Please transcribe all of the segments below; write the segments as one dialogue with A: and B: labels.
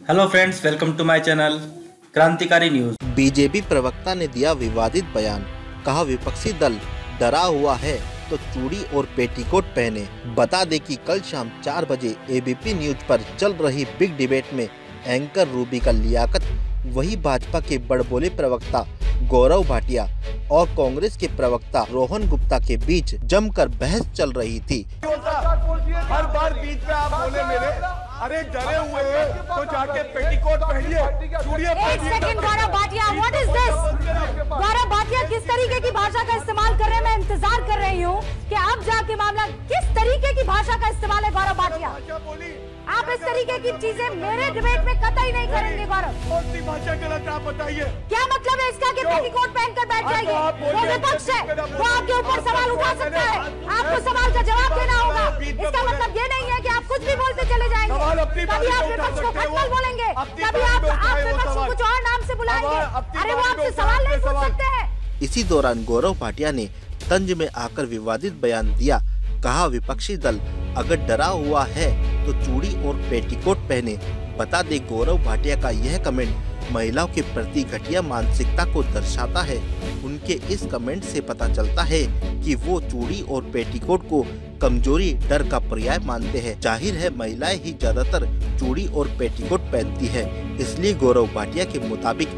A: Hello friends, welcome to my channel Krantikari news.
B: BJP प्रवक्ता ने दिया विवादित बयान। कहा विपक्षी दल डरा हुआ है तो चूड़ी और पेटीकोट पहने। बता दें कि कल शाम 4 बजे एबीपी न्यूज पर चल रही बिग डिबेट में एंकर रूबी का लियाकत वही भाजपा के बड़बोले प्रवक्ता गौरव भाटिया और कांग्रेस के प्रवक्ता रोहन गुप्ता के बीच जमकर बहस चल रही थी।
C: हर बार बीच में आप बोले मेरे, अरे डरे हुए हैं तो जाके पेटीकोट पहनिए, चूड़ियां पहनिए।
D: एक second Gaurav Bhatia, what is this? Gaurav Bhatia किस तरीके की भाषा का इस्तेमाल कर रहे हैं? मैं इंतजार कर रही हूँ कि अब जाके मामला किस तरीके की भाषा का इस्तेमाल है। गौरव भाटिया, आप इस तरीके की चीजें मेरे डिबेट में कतई नहीं करेंगे। गौरव,
C: कौन सी भाषा गलत है आप बताइए।
D: क्या मतलब है इसका कि पेटीकोट पहनकर बैठ जाइए? वो विपक्ष है, वो आपके ऊपर सवाल उठा सकता है, आपको सवाल का जवाब देना होगा। इसका मतलब ये नहीं है कि आप कुछ भी बोलते चले जाएंगे। कभी आप विपक्ष को खटमल बोलेंगे, कभी आप विपक्ष को कुछ और नाम से बुलाएंगे। अरे वो आपसे सवाल नहीं पूछ सकते हैं।
B: इसी दौरान गौरव भाटिया ने तंज में आकर विवादित बयान दिया। कहा विपक्षी दल अगर डरा हुआ है तो चूड़ी और पेटीकोट पहने। बता दे गौरव भाटिया का यह कमेंट महिलाओं के प्रति घटिया मानसिकता को दर्शाता है। उनके इस कमेंट से पता चलता है कि वो चूड़ी और पेटीकोट को कमजोरी, डर का पर्याय मानते हैं। जाहिर है महिलाएं ही ज्यादातर चूड़ी और पेटीकोट पहनती है, इसलिए गौरव भाटिया के मुताबिक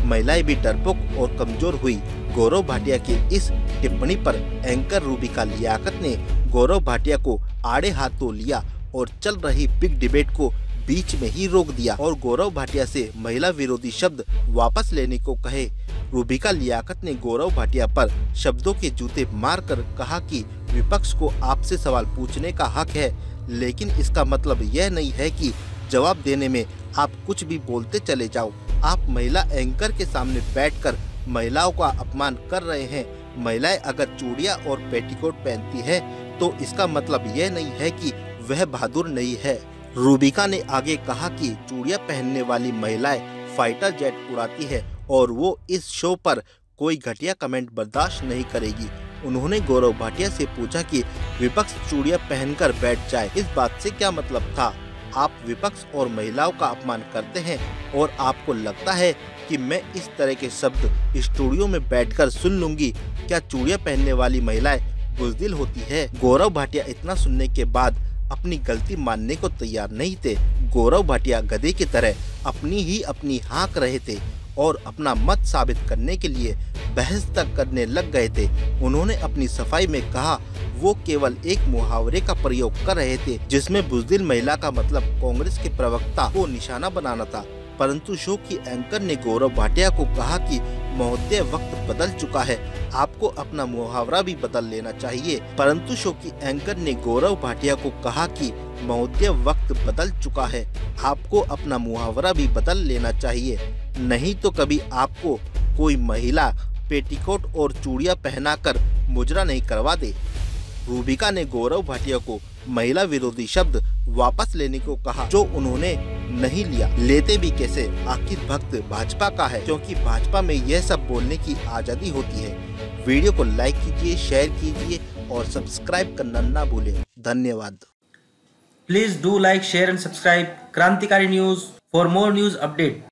B: महिलाएं भी डरपोक और कमजोर हुई। गौरव भाटिया के इस टिप्पणी पर एंकर रूबी का लियाकत ने गौरव भाटिया को आड़े हाथों लिया और चल रही बिग डिबेट को बीच में ही रोक दिया और गौरव भाटिया से महिला विरोधी शब्द वापस लेने को कहे। रूबिका लियाकत ने गौरव भाटिया पर शब्दों के जूते मारकर कहा कि विपक्ष को आपसे सवाल पूछने का हक है, लेकिन इसका मतलब यह नहीं है कि जवाब देने में आप कुछ भी बोलते चले जाओ। आप महिला एंकर के सामने बैठकर महिलाओं का अपमान कर रहे हैं। महिलाएं अगर चूड़ियां और पेटीकोट पहनती है तो इसका मतलब यह नहीं है कि वह बहादुर नहीं है। रूबिका ने आगे कहा कि चूड़ियां पहनने वाली महिलाएं फाइटर जेट उड़ाती है और वो इस शो पर कोई घटिया कमेंट बर्दाश्त नहीं करेगी। उन्होंने गौरव भाटिया से पूछा कि विपक्ष चूड़ियां पहनकर बैठ जाए, इस बात से क्या मतलब था? आप विपक्ष और महिलाओं का अपमान करते हैं और आपको लगता है कि मैं इस तरह के शब्द स्टूडियो में बैठकर सुन लूंगी? क्या चूड़ियां पहनने वाली महिलाएं बुज़दिल होती है? गौरव भाटिया इतना सुनने के बाद अपनी गलती मानने को तैयार नहीं थे। गौरव भाटिया गधे की तरह अपनी हाँक रहे थे और अपना मत साबित करने के लिए बहस तक करने लग गए थे। उन्होंने अपनी सफाई में कहा वो केवल एक मुहावरे का प्रयोग कर रहे थे जिसमें बुज़दिल महिला का मतलब कांग्रेस के प्रवक्ता को निशाना बनाना था। परंतु शो की एंकर ने गौरव भाटिया को कहा कि महोदय वक्त बदल चुका है, आपको अपना मुहावरा भी बदल लेना चाहिए। परंतु शो की एंकर ने गौरव भाटिया को कहा कि महोदय वक्त बदल चुका है, आपको अपना मुहावरा भी बदल लेना चाहिए, नहीं तो कभी आपको कोई महिला पेटीकोट और चूड़ियां पहनाकर मुजरा नहीं करवा दे। रूबिका ने गौरव भाटिया को महिला विरोधी शब्द वापस लेने को कहा, जो उन्होंने नहीं लिया। लेते भी कैसे? आखिर भक्त भाजपा का है, क्योंकि भाजपा में यह सब बोलने की आजादी होती है। वीडियो को लाइक कीजिए, शेयर कीजिए और सब्सक्राइब करना ना भूलें। धन्यवाद।
A: Please do like, share and subscribe Krantikari news for more news update.